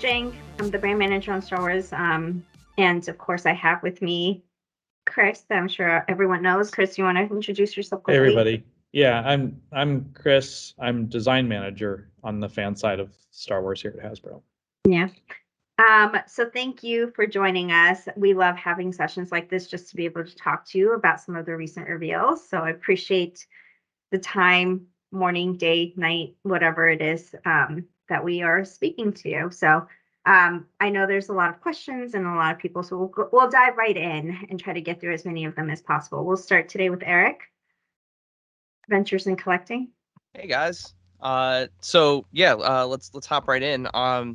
Jing. I'm the brand manager on Star Wars. And of course, I have with me Chris, that I'm sure everyone knows. Chris, you want to introduce yourself quickly? Hey, everybody. Yeah, I'm Chris. I'm design manager on the fan side of Star Wars here at Hasbro. Yeah. So thank you for joining us. We love having sessions like this just to be able to talk to you about some of the recent reveals. So I appreciate the time, morning, day, night, whatever it is that we are speaking to you. So I know there's a lot of questions and a lot of people, so we'll dive right in and try to get through as many of them as possible. We'll start today with Eric, Ventures in Collecting. Hey guys. Let's hop right in.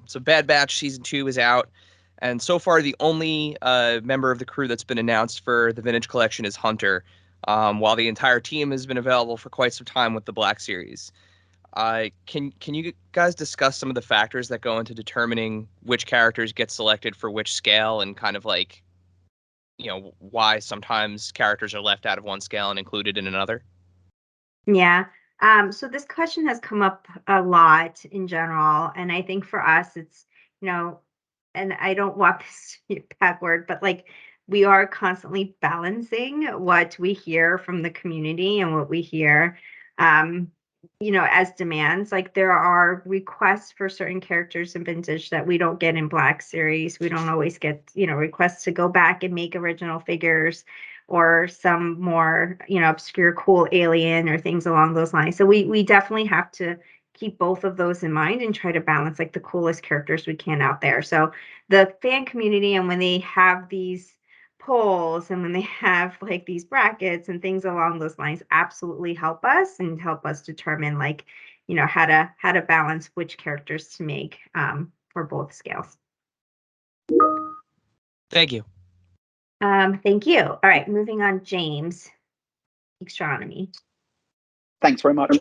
So Bad Batch season 2 is out, and so far the only member of the crew that's been announced for the Vintage Collection is Hunter, while the entire team has been available for quite some time with the Black Series. Can you guys discuss some of the factors that go into determining which characters get selected for which scale, and kind of like, why sometimes characters are left out of one scale and included in another? Yeah. So this question has come up a lot in general, and I think for us, it's, and I don't want this to be a bad word, but like we are constantly balancing what we hear from the community and what we hear, as demands. Like there are requests for certain characters in Vintage that we don't get in Black Series. We don't always get, requests to go back and make original figures, or some more, obscure, cool alien or things along those lines. So we definitely have to keep both of those in mind and try to balance like the coolest characters we can out there. So the fan community, and when they have these polls and when they have like these brackets and things along those lines, absolutely help us and help us determine like, how to balance which characters to make for both scales. Thank you. Thank you. All right, moving on, James. Astronomy. Thanks very much.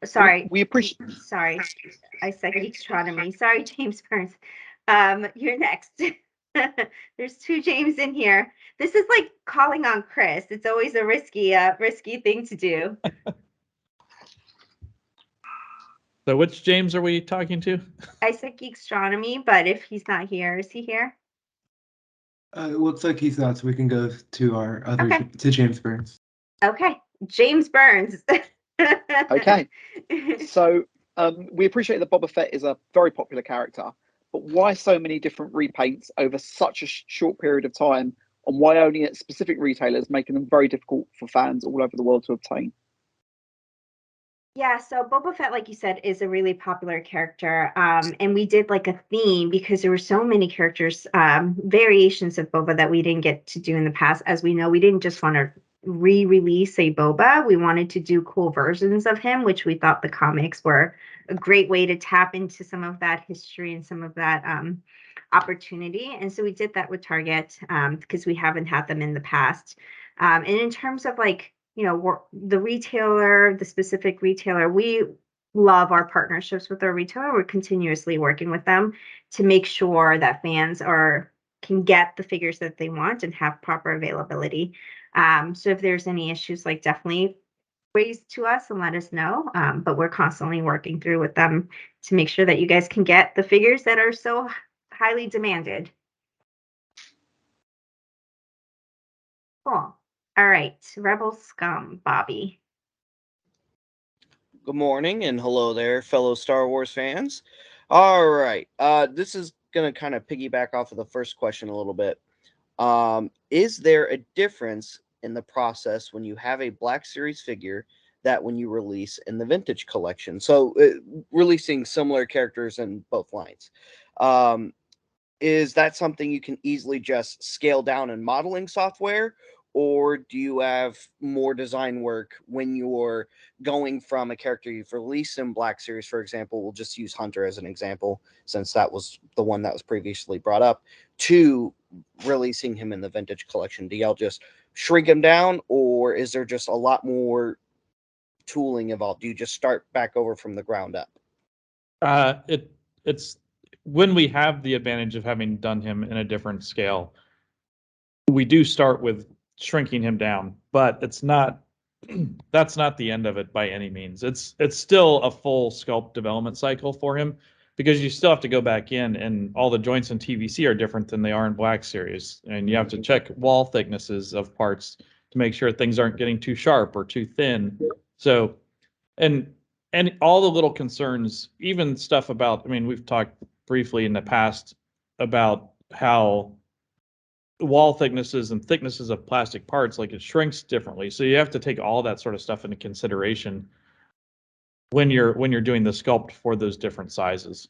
Sorry. We appreciate. Sorry, I said astronomy. Sorry, James Burns. You're next. There's two James in here. This is like calling on Chris. It's always a risky thing to do. So which James are we talking to? I said astronomy, but if he's not here, is he here? It looks like he's not, so we can go to our other to James Burns. Okay, James Burns. Okay, so we appreciate that Boba Fett is a very popular character, but why so many different repaints over such a short period of time, and why only at specific retailers, making them very difficult for fans all over the world to obtain? Yeah, so Boba Fett, like you said, is a really popular character. And we did like a theme because there were so many characters, variations of Boba that we didn't get to do in the past. As we know, we didn't just want to re-release a Boba. We wanted to do cool versions of him, which we thought the comics were a great way to tap into some of that history and some of that opportunity. And so we did that with Target because we haven't had them in the past. And in terms of like, the retailer, the specific retailer, we love our partnerships with our retailer. We're continuously working with them to make sure that fans can get the figures that they want and have proper availability. So if there's any issues, like definitely raise to us and let us know. But we're constantly working through with them to make sure that you guys can get the figures that are so highly demanded. Cool. All right, Rebel Scum, Bobby. Good morning and hello there, fellow Star Wars fans. All right, this is going to kind of piggyback off of the first question a little bit. Is there a difference in the process when you have a Black Series figure that when you release in the Vintage Collection? So releasing similar characters in both lines. Is that something you can easily just scale down in modeling software? Or do you have more design work when you're going from a character you've released in Black Series, for example, we'll just use Hunter as an example, since that was the one that was previously brought up, to releasing him in the Vintage Collection? Do y'all just shrink him down, or is there just a lot more tooling involved? Do you just start back over from the ground up? It's when we have the advantage of having done him in a different scale, we do start with shrinking him down, but it's not that's not the end of it by any means. It's still a full sculpt development cycle for him. because you still have to go back in, and all the joints in TVC are different than they are in Black Series, and you have to check wall thicknesses of parts to make sure things aren't getting too sharp or too thin. So, and all the little concerns, even stuff about, I mean, we've talked briefly in the past about how wall thicknesses and thicknesses of plastic parts, like it shrinks differently. So you have to take all that sort of stuff into consideration when you're doing the sculpt for those different sizes.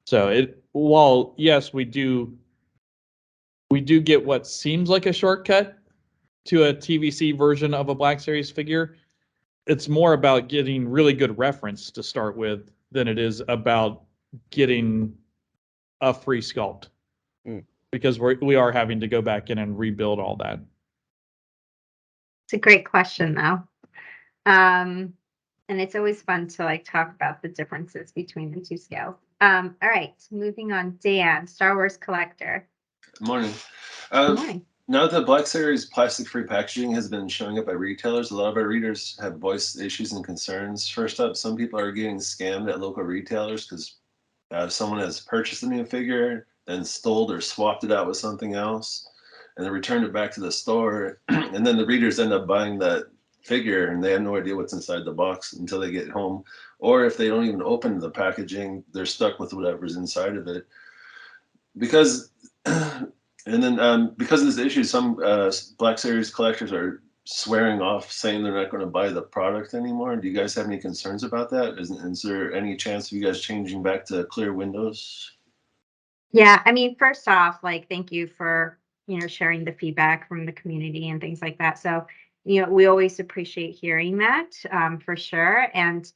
So while yes, we do get what seems like a shortcut to a TVC version of a Black Series figure, it's more about getting really good reference to start with than it is about getting a free sculpt. Because we are having to go back in and rebuild all that. It's a great question, though. And it's always fun to like talk about the differences between the two scales. All right, moving on. Dan, Star Wars collector. Good morning. Good morning. Now that Black Series plastic-free packaging has been showing up at retailers, a lot of our readers have voiced issues and concerns. First up, some people are getting scammed at local retailers because someone has purchased a new figure, then stole or swapped it out with something else, and then returned it back to the store. And then the readers end up buying that figure and they have no idea what's inside the box until they get home. Or if they don't even open the packaging, they're stuck with whatever's inside of it. Because of this issue, some Black Series collectors are swearing off, saying they're not going to buy the product anymore. Do you guys have any concerns about that? Is there any chance of you guys changing back to clear windows? Yeah, I mean, first off, like, thank you for, sharing the feedback from the community and things like that. So, we always appreciate hearing that, for sure. And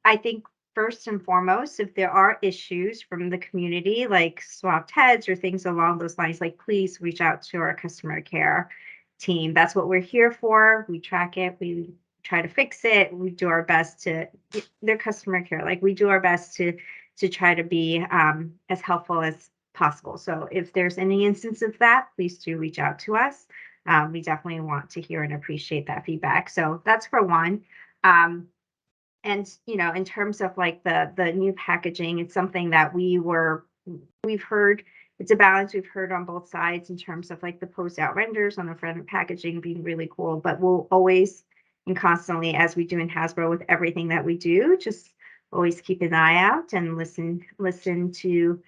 I think first and foremost, if there are issues from the community, like swapped heads or things along those lines, like, please reach out to our customer care team. That's what we're here for. We track it. We try to fix it. We do our best to, their customer care, like we do our best to try to be as helpful as possible. So if there's any instance of that, please do reach out to us. We definitely want to hear and appreciate that feedback. So that's for one. And in terms of like the new packaging, it's something that we've heard. It's a balance we've heard on both sides in terms of like the post out renders on the front packaging being really cool, but we'll always and constantly, as we do in Hasbro with everything that we do, just always keep an eye out and listen to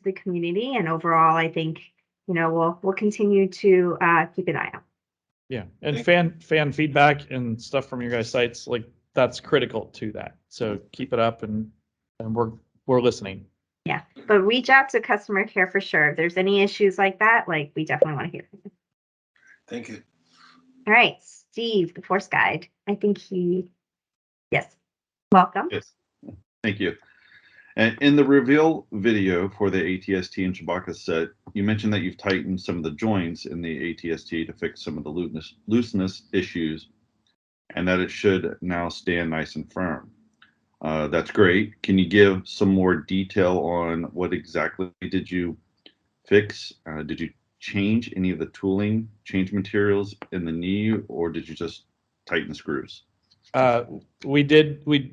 the community. And overall, I think, we'll continue to keep an eye out. Yeah. And fan feedback and stuff from your guys' sites, like that's critical to that. So keep it up and we're listening. Yeah. But reach out to customer care for sure. If there's any issues like that, like we definitely want to hear from you. Thank you. All right, Steve, the Force Guide. I think yes. Welcome. Yes. Thank you. And in the reveal video for the AT-ST and Chewbacca set, you mentioned that you've tightened some of the joints in the AT-ST to fix some of the looseness issues, and that it should now stand nice and firm. That's great. Can you give some more detail on what exactly did you fix? Did you change any of the tooling, change materials in the knee, or did you just tighten the screws? We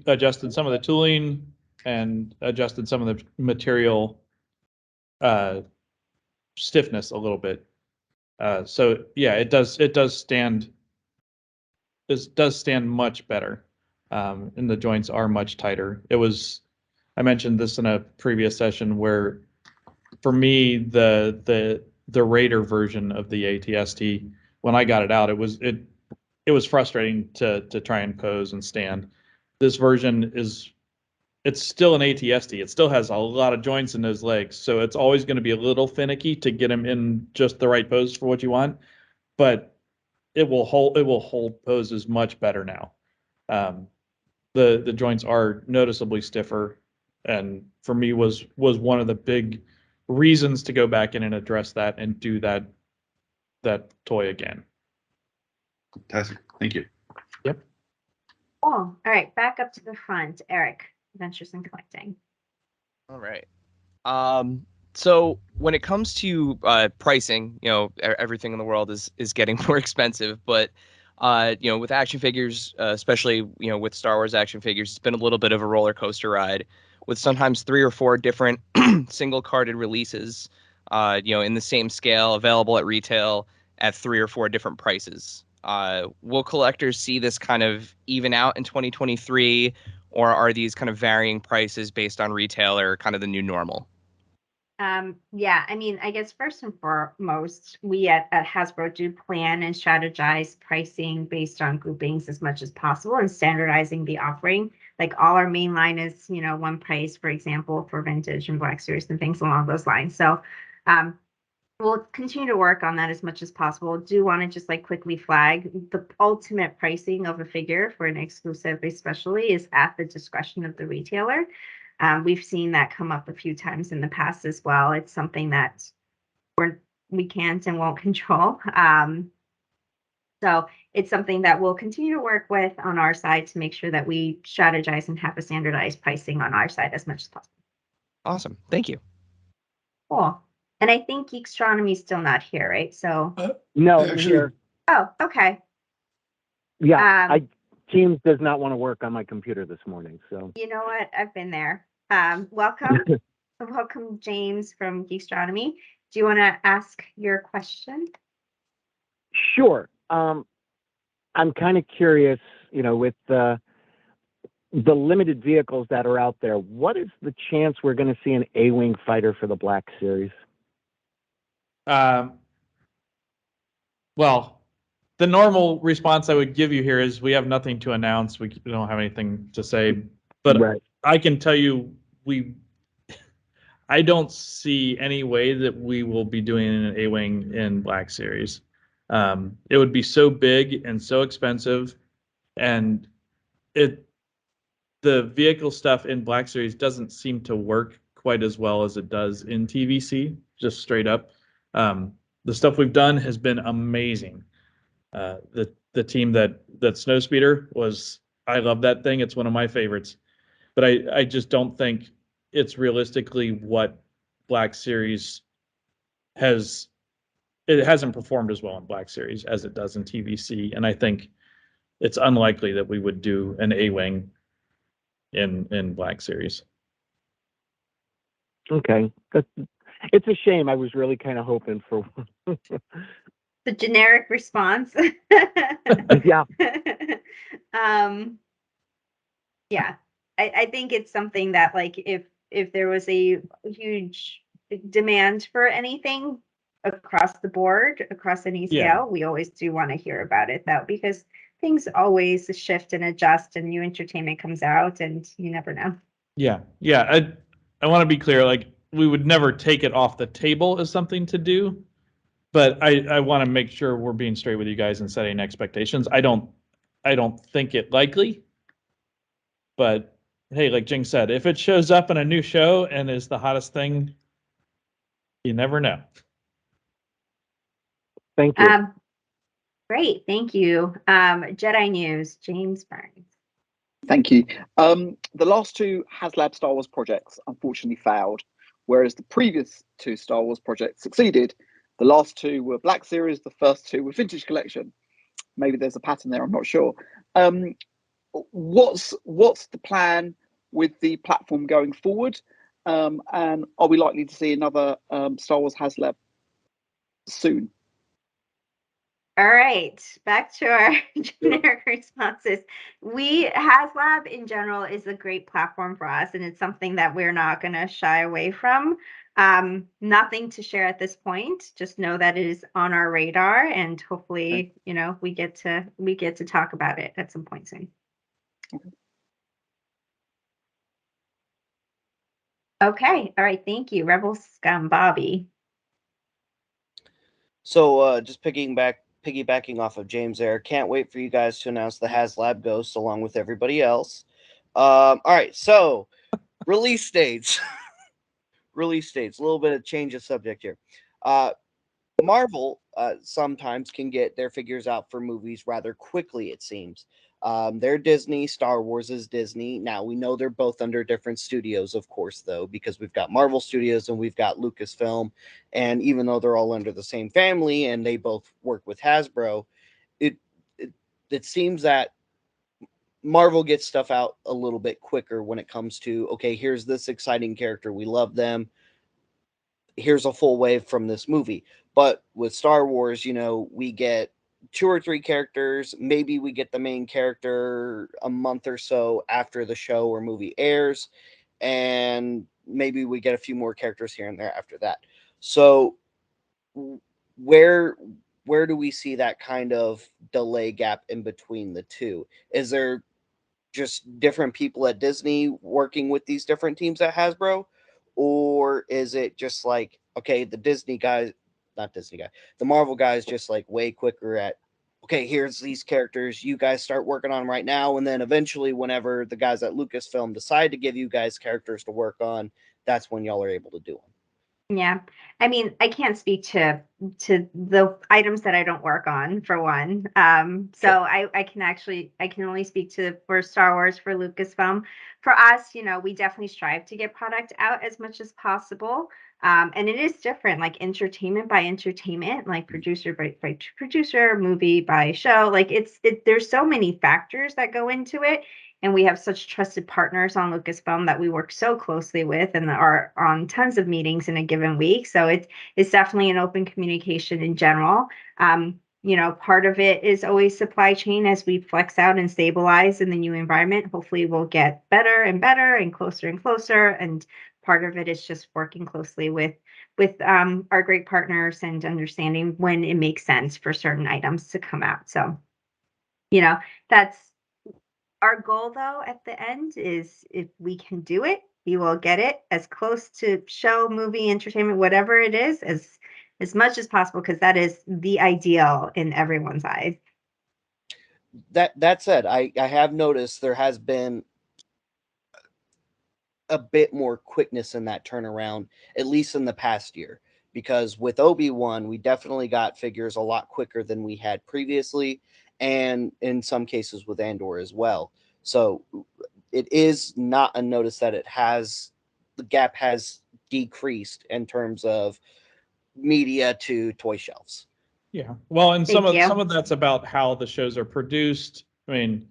adjusted some of the tooling and adjusted some of the material stiffness a little bit. So yeah, it does stand much better. And the joints are much tighter. I mentioned this in a previous session where for me, the Raider version of the AT-ST, when I got it out, it was frustrating to try and pose and stand. This version it's still an AT-ST. It still has a lot of joints in those legs, so it's always going to be a little finicky to get them in just the right pose for what you want. But it will hold poses much better now. The joints are noticeably stiffer, and for me was one of the big reasons to go back in and address that and do that toy again. Fantastic. Thank you. Yep. Cool. All right, back up to the front. Eric, Adventures in Collecting. All right. So when it comes to pricing, everything in the world is getting more expensive, but with action figures, especially with Star Wars action figures, it's been a little bit of a roller coaster ride. with sometimes 3 or 4 different single carded releases, in the same scale, available at retail at 3 or 4 different prices. Will collectors see this kind of even out in 2023, or are these kind of varying prices based on retailer kind of the new normal? Yeah, I mean, I guess first and foremost, we at Hasbro do plan and strategize pricing based on groupings as much as possible and standardizing the offering. Like all our main line is, one price, for example, for vintage and Black Series and things along those lines. So we'll continue to work on that as much as possible. Do want to just like quickly flag the ultimate pricing of a figure for an exclusive, especially, is at the discretion of the retailer. We've seen that come up a few times in the past as well. It's something that we can't and won't control. So it's something that we'll continue to work with on our side to make sure that we strategize and have a standardized pricing on our side as much as possible. Awesome. Thank you. Cool. And I think Geekstronomy is still not here, right? So No, Actually- here. oh, okay. Yeah, Teams does not want to work on my computer this morning, so. You know what? I've been there. Welcome. Welcome, James from Geekstronomy. Do you want to ask your question? Sure. I'm kind of curious, with the limited vehicles that are out there, what is the chance we're going to see an A-Wing fighter for the Black Series? Well, the normal response I would give you here is we have nothing to announce. We don't have anything to say, but Right. I can tell you I don't see any way that we will be doing an A-Wing in Black Series. It would be so big and so expensive, and the vehicle stuff in Black Series doesn't seem to work quite as well as it does in TVC, just straight up. The stuff we've done has been amazing. The team that Snowspeeder was, I love that thing. It's one of my favorites, but I just don't think it's realistically what Black Series has. It hasn't performed as well in Black Series as it does in TVC, and I think it's unlikely that we would do an A-Wing in Black Series. Okay. It's a shame. I was really kind of hoping for one. The generic response. Yeah. Yeah. I think it's something that, like, if there was a huge demand for anything across the board, across any scale, Yeah. we always do want to hear about it, though, because things always shift and adjust and new entertainment comes out and you never know. Yeah. I want to be clear, like, we would never take it off the table as something to do, but I want to make sure we're being straight with you guys and setting expectations. I don't think it likely, but hey, like Jing said, if it shows up in a new show and is the hottest thing, you never know. Thank you. Great, thank you. Jedi News, James Burns. Thank you. The last 2 HasLab Star Wars projects unfortunately failed, whereas the previous 2 Star Wars projects succeeded. The last 2 were Black Series, the first 2 were Vintage Collection. Maybe there's a pattern there, I'm not sure. What's the plan with the platform going forward? And are we likely to see another Star Wars HasLab soon? All right, back to our generic responses. HasLab in general is a great platform for us, and it's something that we're not going to shy away from. Nothing to share at this point. Just know that it is on our radar, and hopefully, we get to talk about it at some point soon. Okay, all right, thank you, Rebel Scum Bobby. So just piggybacking off of James there, can't wait for you guys to announce the HasLab Ghost along with everybody else. All right, so release dates. Release dates. A little bit of change of subject here. Marvel sometimes can get their figures out for movies rather quickly, it seems. They're Disney, Star Wars is Disney. Now, we know they're both under different studios, of course, though, because we've got Marvel Studios and we've got Lucasfilm. And even though they're all under the same family and they both work with Hasbro, it seems that Marvel gets stuff out a little bit quicker when it comes to, okay, here's this exciting character, we love them, here's a full wave from this movie. But with Star Wars, you know, we get 2 or 3 characters, maybe we get the main character a month or so after the show or movie airs, and maybe we get a few more characters here and there after that. So where do we see that kind of delay gap in between the two? Is there just different people at Disney working with these different teams at Hasbro? Or is it just like, okay, the Disney guys, not Disney guy, the Marvel guys just like way quicker at, okay, here's these characters, you guys start working on them right now. And then eventually, whenever the guys at Lucasfilm decide to give you guys characters to work on, that's when y'all are able to do them. Yeah. I mean, I can't speak to the items that I don't work on, for one. So Sure. I can only speak to for Star Wars, for Lucasfilm. For us, you know, we definitely strive to get product out as much as possible. And it is different, like entertainment by entertainment, like producer by producer, movie by show. Like there's so many factors that go into it. And we have such trusted partners on Lucasfilm that we work so closely with and are on tons of meetings in a given week. So it's definitely an open communication in general. You know, part of it is always supply chain as we flex out and stabilize in the new environment. Hopefully we'll get better and better and closer and closer. And part of it is just working closely with our great partners and understanding when it makes sense for certain items to come out. So, you know, that's our goal, though, at the end is if we can do it, we will get it as close to show, movie, entertainment, whatever it is, as much as possible, because that is the ideal in everyone's eyes. That said, I have noticed there has been a bit more quickness in that turnaround, at least in the past year. Because with Obi-Wan, we definitely got figures a lot quicker than we had previously, and in some cases with Andor as well. So it is not unnoticed that the gap has decreased in terms of media to toy shelves. Yeah. Well, and Thank you. some of that's about how the shows are produced. I mean,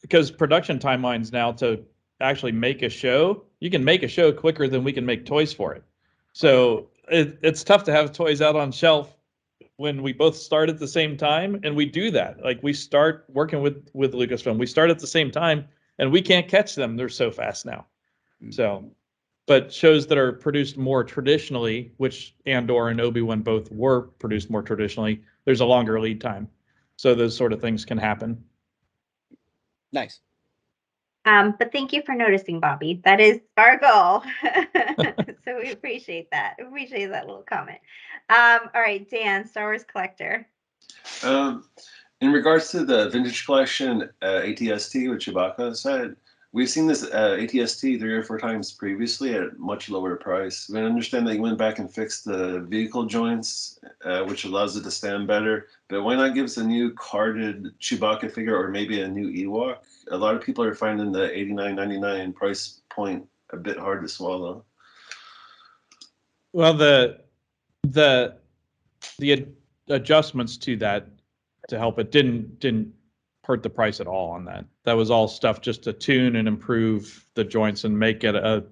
because production timelines now to actually make a show, you can make a show quicker than we can make toys for it. So it's tough to have toys out on shelf when we both start at the same time, and we do that. Like we start working with Lucasfilm, we start at the same time, and we can't catch them. They're so fast now. So, but shows that are produced more traditionally, which Andor and Obi-Wan both were produced more traditionally, there's a longer lead time. So those sort of things can happen. Nice. But thank you for noticing, Bobby. That is our goal. So we appreciate that. Appreciate that little comment. All right, Dan, Star Wars collector. In regards to the vintage collection AT-ST, which Chewbacca said, we've seen this AT-ST 3 or 4 times previously at a much lower price. We understand that you went back and fixed the vehicle joints, which allows it to stand better. But why not give us a new carded Chewbacca figure or maybe a new Ewok? A lot of people are finding the $89.99 price point a bit hard to swallow. Well, the adjustments to that to help it didn't hurt the price at all on that. That was all stuff just to tune and improve the joints and make it a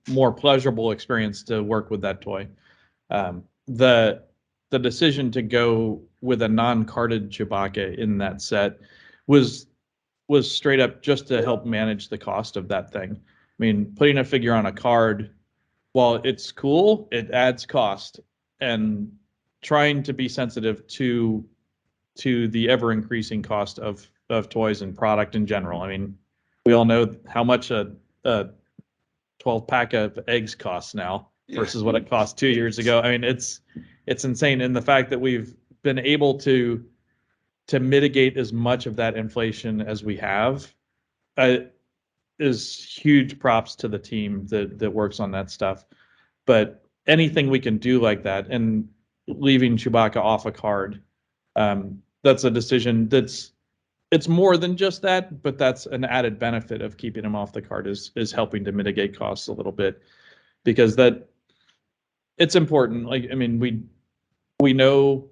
more pleasurable experience to work with that toy. The decision to go with a non-carded Chewbacca in that set was straight up just to help manage the cost of that thing. I mean, putting a figure on a card, while it's cool, it adds cost, and trying to be sensitive to the ever increasing cost of toys and product in general. I mean, we all know how much a 12 pack of eggs costs now versus what it cost 2 years ago. I mean, it's insane. And the fact that we've been able to mitigate as much of that inflation as we have is huge props to the team that works on that stuff. But anything we can do like that, and leaving Chewbacca off a card, that's a decision it's more than just that, but that's an added benefit of keeping him off the card is helping to mitigate costs a little bit, because that it's important. Like, I mean, we know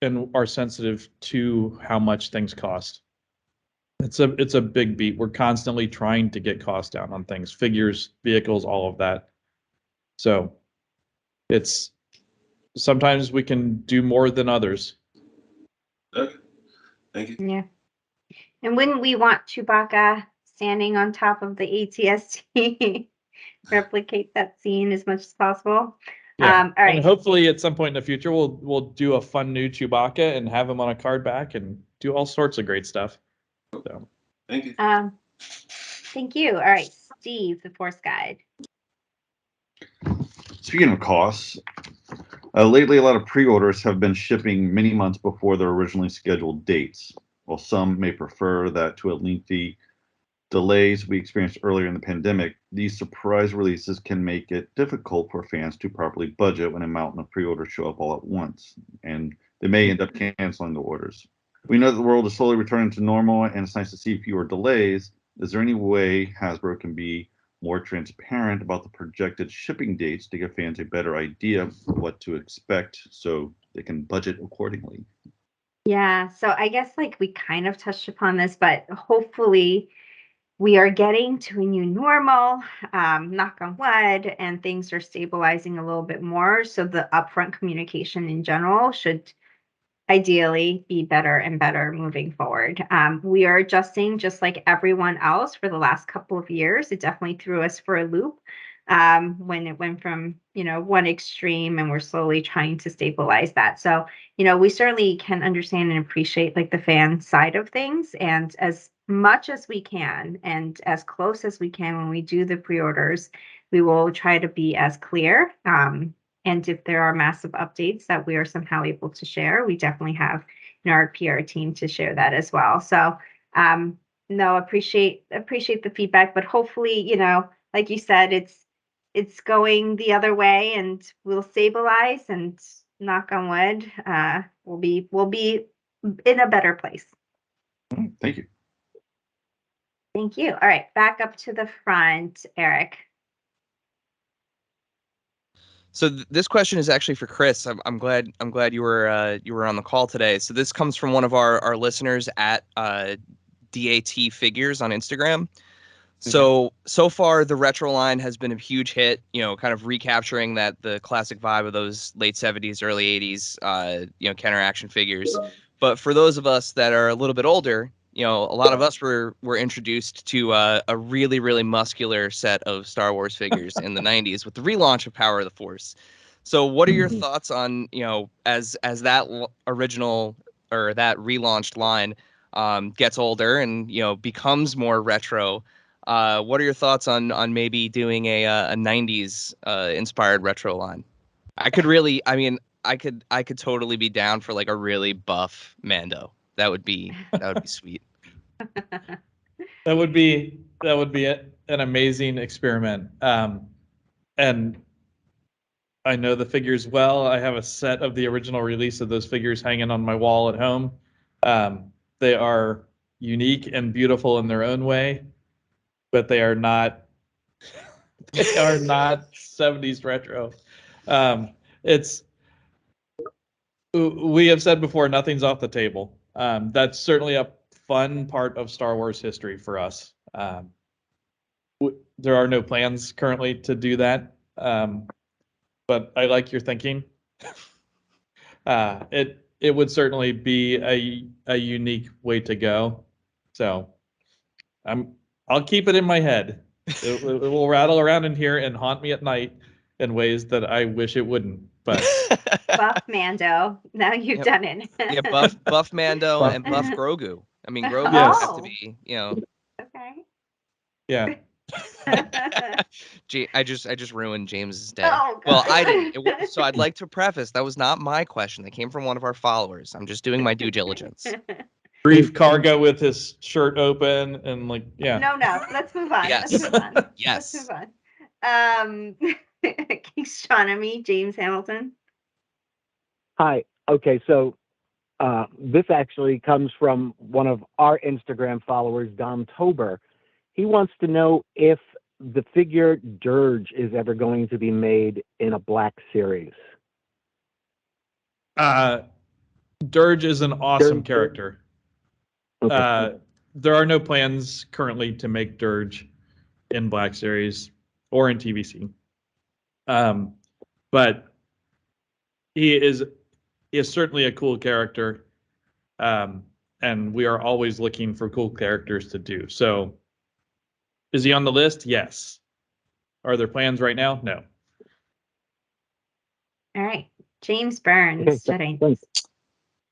and are sensitive to how much things cost. It's a big beat. We're constantly trying to get costs down on things, figures, vehicles, all of that. So it's sometimes we can do more than others. Okay. Thank you. Yeah. And wouldn't we want Chewbacca standing on top of the AT-ST? Replicate that scene as much as possible. Yeah. All right. And hopefully at some point in the future we'll do a fun new Chewbacca and have him on a card back and do all sorts of great stuff. So Thank you. Thank you. All right, Steve, the Force Guide. Speaking of costs, lately a lot of pre-orders have been shipping many months before their originally scheduled dates. While some may prefer that to a lengthy delays we experienced earlier in the pandemic, these surprise releases can make it difficult for fans to properly budget when a mountain of pre-orders show up all at once, and they may end up canceling the orders. We know that the world is slowly returning to normal, and it's nice to see fewer delays. Is there any way Hasbro can be more transparent about the projected shipping dates to give fans a better idea of what to expect so they can budget accordingly? Yeah, so I guess like we kind of touched upon this, but hopefully we are getting to a new normal, knock on wood, and things are stabilizing a little bit more. So the upfront communication in general should ideally be better and better moving forward. We are adjusting just like everyone else for the last couple of years. It definitely threw us for a loop when it went from, one extreme, and we're slowly trying to stabilize that. So, we certainly can understand and appreciate like the fan side of things, and as much as we can and as close as we can when we do the pre-orders, we will try to be as clear. And if there are massive updates that we are somehow able to share, we definitely have our PR team to share that as well. So no, appreciate the feedback, but hopefully, like you said, it's going the other way, and we'll stabilize, and knock on wood, we'll be in a better place. Thank you. Thank you. All right, back up to the front, Eric. So this question is actually for Chris. I'm glad you were on the call today. So this comes from one of our listeners at DAT Figures on Instagram. So far the retro line has been a huge hit, kind of recapturing the classic vibe of those late 70s, early 80s, counter action figures. But for those of us that are a little bit older, a lot of us were introduced to a really, really muscular set of Star Wars figures in the 90s with the relaunch of Power of the Force. So what are your thoughts on, as that original or that relaunched line gets older and, becomes more retro? What are your thoughts on maybe doing a 90s inspired retro line? I could totally be down for like a really buff Mando. That would be sweet. that would be an amazing experiment. And I know the figures well. I have a set of the original release of those figures hanging on my wall at home. They are unique and beautiful in their own way, but they are not 70s retro. We have said before, nothing's off the table. That's certainly a fun part of Star Wars history for us. There are no plans currently to do that, but I like your thinking. It would certainly be a unique way to go. So I'll keep it in my head. It will rattle around in here and haunt me at night in ways that I wish it wouldn't. But Buff Mando, now you've done it. Yeah, buff Mando and buff Grogu. I mean, Grogu Yes. has to be, Okay. Yeah. I just ruined James's day. Oh, well, God. I didn't. So I'd like to preface that was not my question. That came from one of our followers. I'm just doing my due diligence. Brief cargo with his shirt open and like, yeah. No, let's move on. Yes. Let's move on. Yes. Let's move on. Astronomy, James Hamilton. Hi. Okay, so this actually comes from one of our Instagram followers, Dom Tober. He wants to know if the figure Dirge is ever going to be made in a black series. Dirge is an awesome character. Okay. there are no plans currently to make Dirge in Black Series or in TVC. But he is certainly a cool character. And we are always looking for cool characters to do. So is he on the list? Yes. Are there plans right now? No. All right. James Burns. Thanks.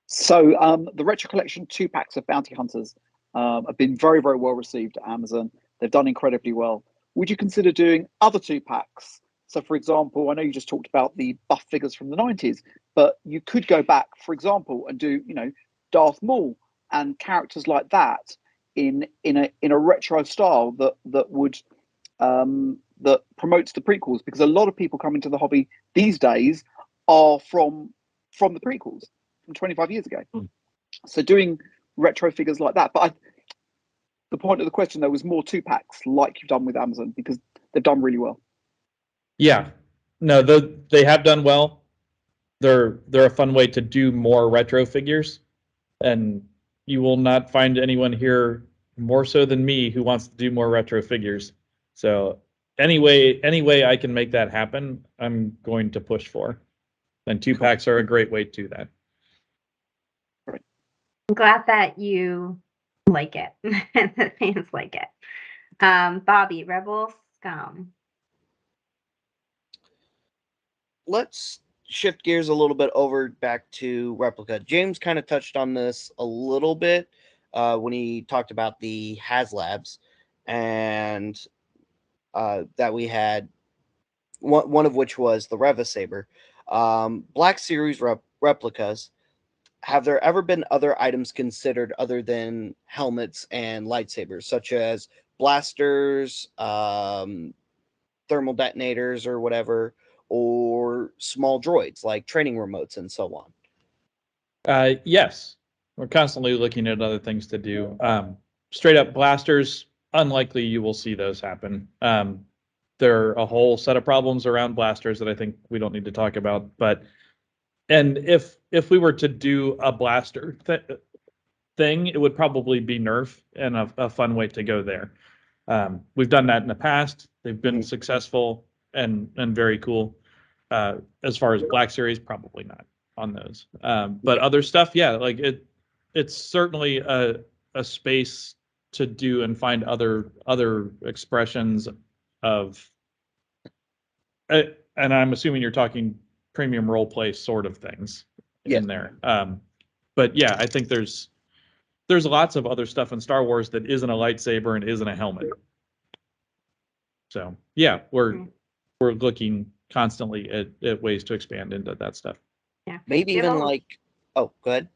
So the Retro Collection 2-packs of Bounty Hunters have been very, very well received at Amazon. They've done incredibly well. Would you consider doing other 2-packs? So, for example, I know you just talked about the buff figures from the 90s, but you could go back, for example, and do, Darth Maul and characters like that in a retro style that would that promotes the prequels, because a lot of people coming to the hobby these days are from the prequels from 25 years ago. So doing retro figures like that. But the point of the question, though, was more 2-packs like you've done with Amazon, because they've done really well. Yeah. No, they have done well. They're a fun way to do more retro figures. And you will not find anyone here more so than me who wants to do more retro figures. So any way I can make that happen, I'm going to push for. And 2-packs are a great way to do that. I'm glad that you like it and the fans like it. Bobby, Rebel Scum. Let's shift gears a little bit over back to replica. James kind of touched on this a little bit when he talked about the HasLabs, and that we had one of which was the Revisaber. Black Series replicas. Have there ever been other items considered other than helmets and lightsabers, such as blasters, thermal detonators or whatever, or small droids like training remotes and so on? Yes, we're constantly looking at other things to do. Straight up blasters, unlikely you will see those happen. There are a whole set of problems around blasters that I think we don't need to talk about. And if we were to do a blaster thing, it would probably be Nerf, and a fun way to go there. We've done that in the past. They've been successful and very cool. As far as Black Series, probably not on those. But other stuff, yeah, like it's certainly a space to do and find other expressions of. And I'm assuming you're talking premium role play sort of things in there. But yeah, I think there's lots of other stuff in Star Wars that isn't a lightsaber and isn't a helmet. So yeah, we're looking constantly at ways to expand into that stuff. Yeah. Maybe even like, oh, go ahead.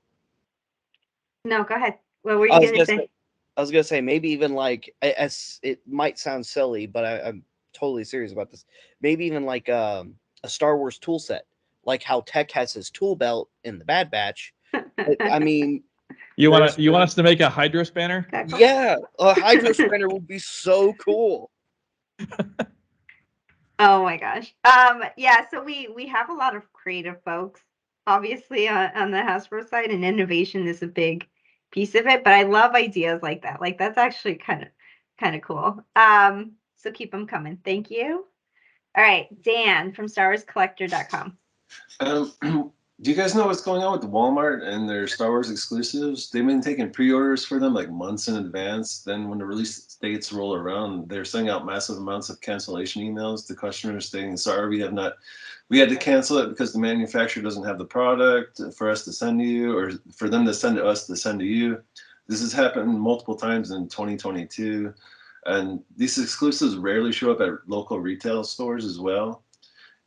No, go ahead. What were you going to say? I was going to say, maybe even like, as it might sound silly, but I'm totally serious about this. Maybe even like a Star Wars tool set, like how Tech has his tool belt in the Bad Batch. I mean, you want us to make a Hydro Spanner? Yeah, a Hydro Spanner would be so cool. Oh my gosh. Yeah, so we have a lot of creative folks, obviously, on the Hasbro side, and innovation is a big piece of it, but I love ideas like that. Like that's actually kind of cool. So keep them coming. Thank you. All right, Dan from StarWarsCollector.com. Do you guys know what's going on with Walmart and their Star Wars exclusives? They've been taking pre-orders for them like months in advance. Then when the release dates roll around, they're sending out massive amounts of cancellation emails to customers stating, sorry, we had to cancel it because the manufacturer doesn't have the product for us to send to you, or for them to send to us to send to you. This has happened multiple times in 2022. And these exclusives rarely show up at local retail stores as well.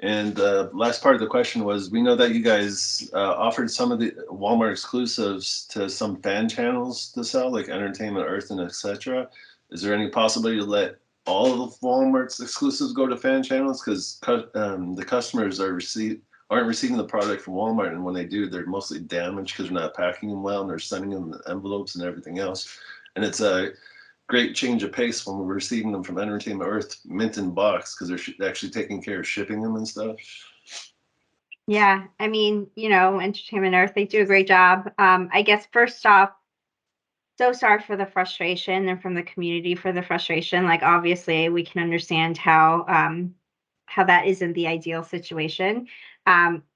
And the last part of the question was, we know that you guys offered some of the Walmart exclusives to some fan channels to sell, like Entertainment Earth and etc. Is there any possibility to let all of Walmart's exclusives go to fan channels? Because the customers aren't receiving the product from Walmart, and when they do, they're mostly damaged because they're not packing them well and they're sending them the envelopes and everything else. And it's a great change of pace when we're receiving them from Entertainment Earth mint in box, because they're actually taking care of shipping them and stuff. Yeah, I mean, Entertainment Earth, they do a great job. I guess first off, so sorry for the frustration, and from the community for the frustration. Like, obviously we can understand how that isn't the ideal situation.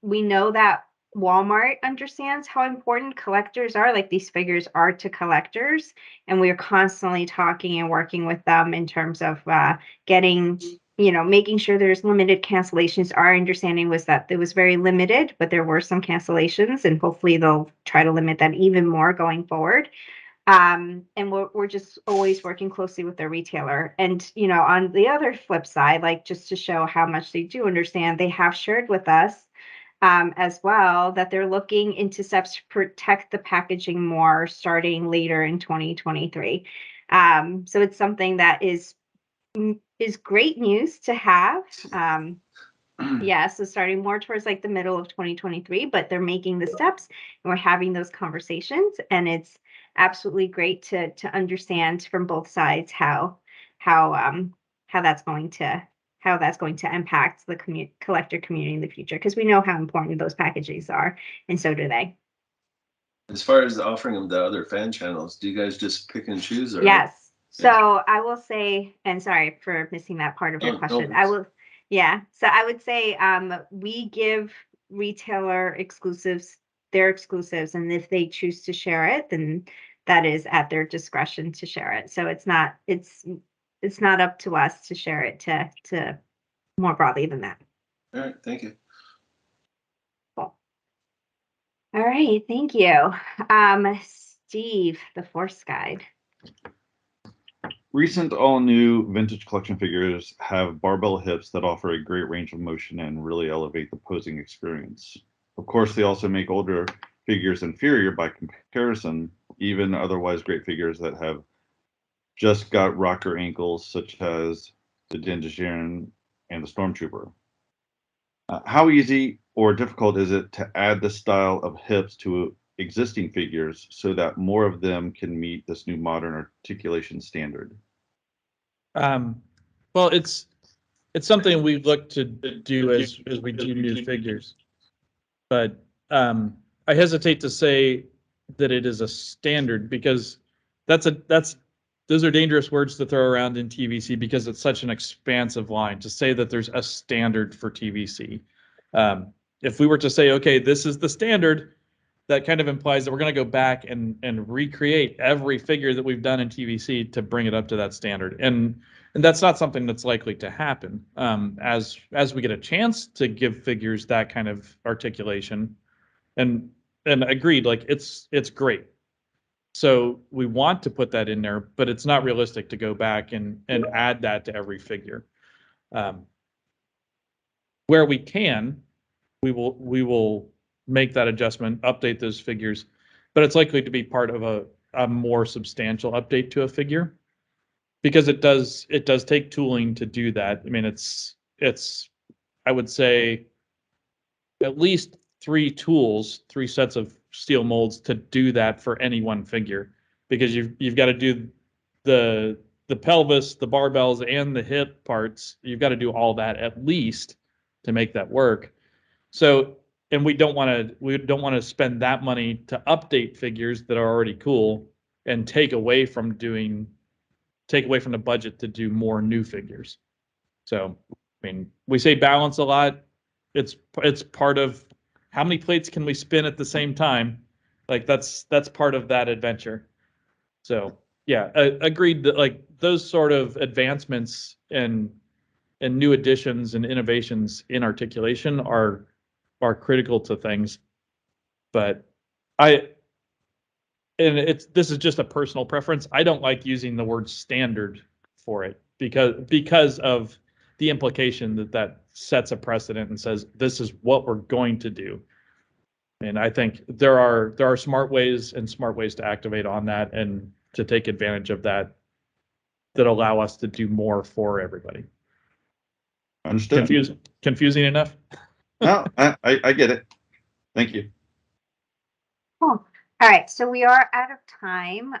We know that Walmart understands how important collectors are, like these figures are to collectors, and we're constantly talking and working with them in terms of getting, making sure there's limited cancellations. Our understanding was that it was very limited, but there were some cancellations, and hopefully they'll try to limit that even more going forward. And we're just always working closely with the retailer. And, on the other flip side, like, just to show how much they do understand, they have shared with us as well that they're looking into steps to protect the packaging more starting later in 2023. So it's something that is great news to have. Yeah, so starting more towards like the middle of 2023, but they're making the steps and we're having those conversations, and it's absolutely great to understand from both sides how that's going to impact the collector community in the future, because we know how important those packages are, and so do they. As far as offering them to other fan channels, do you guys just pick and choose? Or Yes. So I will say, and sorry for missing that part of your question. So I would say we give retailer exclusives their exclusives, and if they choose to share it, then that is at their discretion to share it. So it's not up to us to share it to more broadly than that. All right, thank you. Cool. All right, thank you. Steve, the Force Guide. Recent all-new vintage collection figures have barbell hips that offer a great range of motion and really elevate the posing experience. Of course, they also make older figures inferior by comparison, even otherwise great figures that have just got rocker ankles, such as the Dinjarin and the Stormtrooper. How easy or difficult is it to add the style of hips to existing figures so that more of them can meet this new modern articulation standard? Well, it's something we look to do as we do new figures, but I hesitate to say that it is a standard, because those are dangerous words to throw around in TVC, because it's such an expansive line to say that there's a standard for TVC. If we were to say, okay, this is the standard, that kind of implies that we're going to go back and recreate every figure that we've done in TVC to bring it up to that standard. And that's not something that's likely to happen. As we get a chance to give figures that kind of articulation, and agreed, like it's great. So we want to put that in there, but it's not realistic to go back and add that to every figure. Where we can, we will make that adjustment, update those figures, but it's likely to be part of a more substantial update to a figure, because it does take tooling to do that. I mean, it's I would say at least three sets of steel molds to do that for any one figure, because you've got to do the pelvis, the barbells, and the hip parts. You've got to do all that at least to make that work. So, and we don't want to spend that money to update figures that are already cool and take away from the budget to do more new figures. So, I mean, we say balance a lot. It's part of how many plates can we spin at the same time. Like that's part of that adventure. So yeah, agreed that like those sort of advancements and new additions and innovations in articulation are critical to things. But this is just a personal preference. I don't like using the word standard for it, because of the implication that sets a precedent and says this is what we're going to do. And I think there are smart ways to activate on that and to take advantage of that allow us to do more for everybody. Understood. Confusing enough? No, I get it. Thank you. Cool. All right, so we are out of time.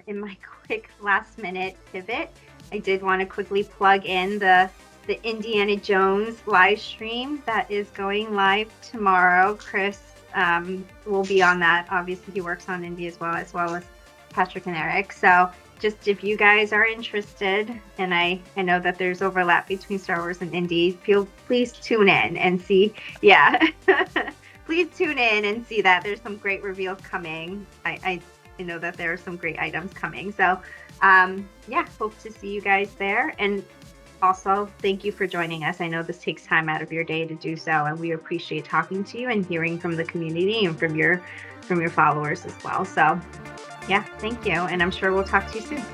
In my quick last minute pivot, I did want to quickly plug in the Indiana Jones live stream that is going live tomorrow. Chris will be on that. Obviously, he works on Indy as well as Patrick and Eric. So just if you guys are interested, and I know that there's overlap between Star Wars and indie, please tune in and see. Yeah, please tune in and see that there's some great reveals coming. I know that there are some great items coming. So yeah, hope to see you guys there. And also, thank you for joining us. I know this takes time out of your day to do so, and we appreciate talking to you and hearing from the community and from your followers as well. So yeah, thank you. And I'm sure we'll talk to you soon.